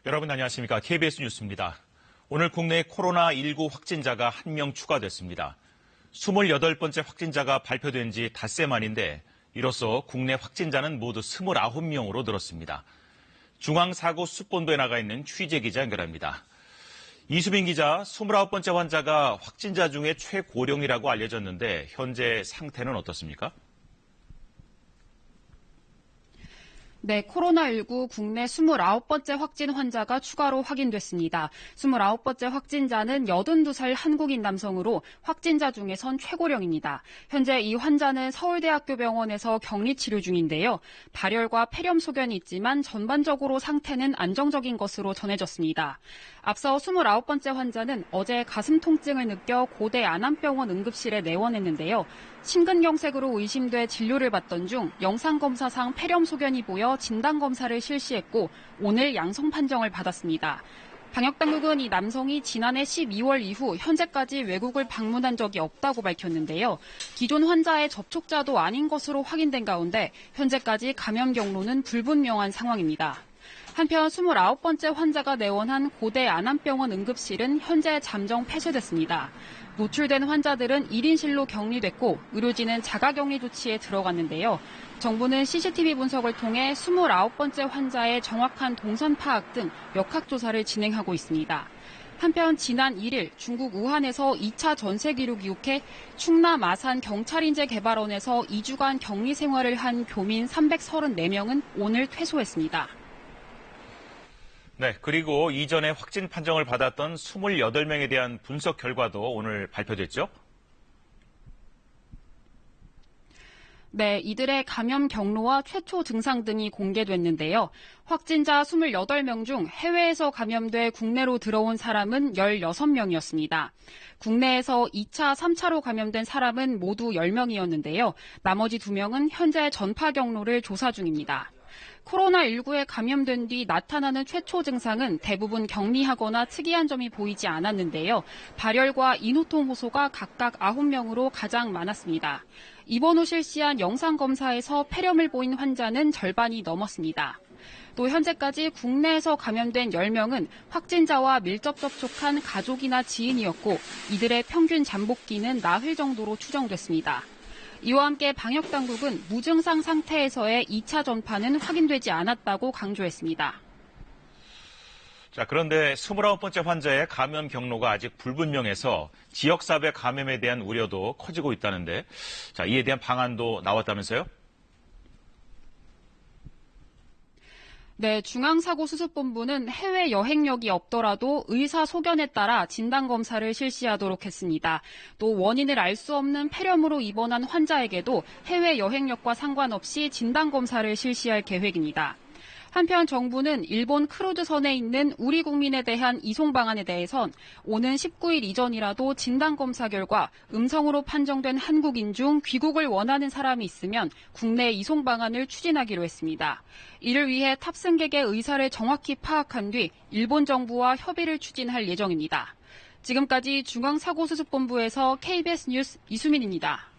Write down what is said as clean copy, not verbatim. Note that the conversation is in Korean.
여러분 안녕하십니까? KBS 뉴스입니다. 오늘 국내 코로나19 확진자가 1명 추가됐습니다. 28번째 확진자가 발표된 지 닷새 만인데 이로써 국내 확진자는 모두 29명으로 늘었습니다. 중앙사고수습본부에 나가 있는 취재 기자 연결합니다. 이수빈 기자, 29번째 환자가 확진자 중에 최고령이라고 알려졌는데 현재 상태는 어떻습니까? 네, 코로나19 국내 29번째 확진 환자가 추가로 확인됐습니다. 29번째 확진자는 82살 한국인 남성으로 확진자 중에선 최고령입니다. 현재 이 환자는 서울대학교 병원에서 격리 치료 중인데요. 발열과 폐렴 소견이 있지만 전반적으로 상태는 안정적인 것으로 전해졌습니다. 앞서 29번째 환자는 어제 가슴 통증을 느껴 고대 안암병원 응급실에 내원했는데요. 심근경색으로 의심돼 진료를 받던 중 영상검사상 폐렴 소견이 보여 진단검사를 실시했고 오늘 양성 판정을 받았습니다. 방역당국은 이 남성이 지난해 12월 이후 현재까지 외국을 방문한 적이 없다고 밝혔는데요. 기존 환자의 접촉자도 아닌 것으로 확인된 가운데 현재까지 감염 경로는 불분명한 상황입니다. 한편 29번째 환자가 내원한 고대 안암병원 응급실은 현재 잠정 폐쇄됐습니다. 노출된 환자들은 1인실로 격리됐고 의료진은 자가격리 조치에 들어갔는데요. 정부는 CCTV 분석을 통해 29번째 환자의 정확한 동선 파악 등 역학조사를 진행하고 있습니다. 한편 지난 1일 중국 우한에서 2차 전세 기록 이후에 충남 아산 경찰인재 개발원에서 2주간 격리 생활을 한 교민 334명은 오늘 퇴소했습니다. 네, 그리고 이전에 확진 판정을 받았던 28명에 대한 분석 결과도 오늘 발표됐죠? 네, 이들의 감염 경로와 최초 증상 등이 공개됐는데요. 확진자 28명 중 해외에서 감염돼 국내로 들어온 사람은 16명이었습니다. 국내에서 2차, 3차로 감염된 사람은 모두 10명이었는데요. 나머지 2명은 현재 전파 경로를 조사 중입니다. 코로나19에 감염된 뒤 나타나는 최초 증상은 대부분 경미하거나 특이한 점이 보이지 않았는데요. 발열과 인후통 호소가 각각 9명으로 가장 많았습니다. 이번 후 실시한 영상검사에서 폐렴을 보인 환자는 절반이 넘었습니다. 또 현재까지 국내에서 감염된 10명은 확진자와 밀접 접촉한 가족이나 지인이었고 이들의 평균 잠복기는 나흘 정도로 추정됐습니다. 이와 함께 방역당국은 무증상 상태에서의 2차 전파는 확인되지 않았다고 강조했습니다. 자, 그런데 29번째 환자의 감염 경로가 아직 불분명해서 지역사회 감염에 대한 우려도 커지고 있다는데, 자, 이에 대한 방안도 나왔다면서요? 네, 중앙사고수습본부는 해외 여행력이 없더라도 의사 소견에 따라 진단검사를 실시하도록 했습니다. 또 원인을 알 수 없는 폐렴으로 입원한 환자에게도 해외 여행력과 상관없이 진단검사를 실시할 계획입니다. 한편 정부는 일본 크루즈선에 있는 우리 국민에 대한 이송 방안에 대해선 오는 19일 이전이라도 진단검사 결과 음성으로 판정된 한국인 중 귀국을 원하는 사람이 있으면 국내 이송 방안을 추진하기로 했습니다. 이를 위해 탑승객의 의사를 정확히 파악한 뒤 일본 정부와 협의를 추진할 예정입니다. 지금까지 중앙사고수습본부에서 KBS 뉴스 이수민입니다.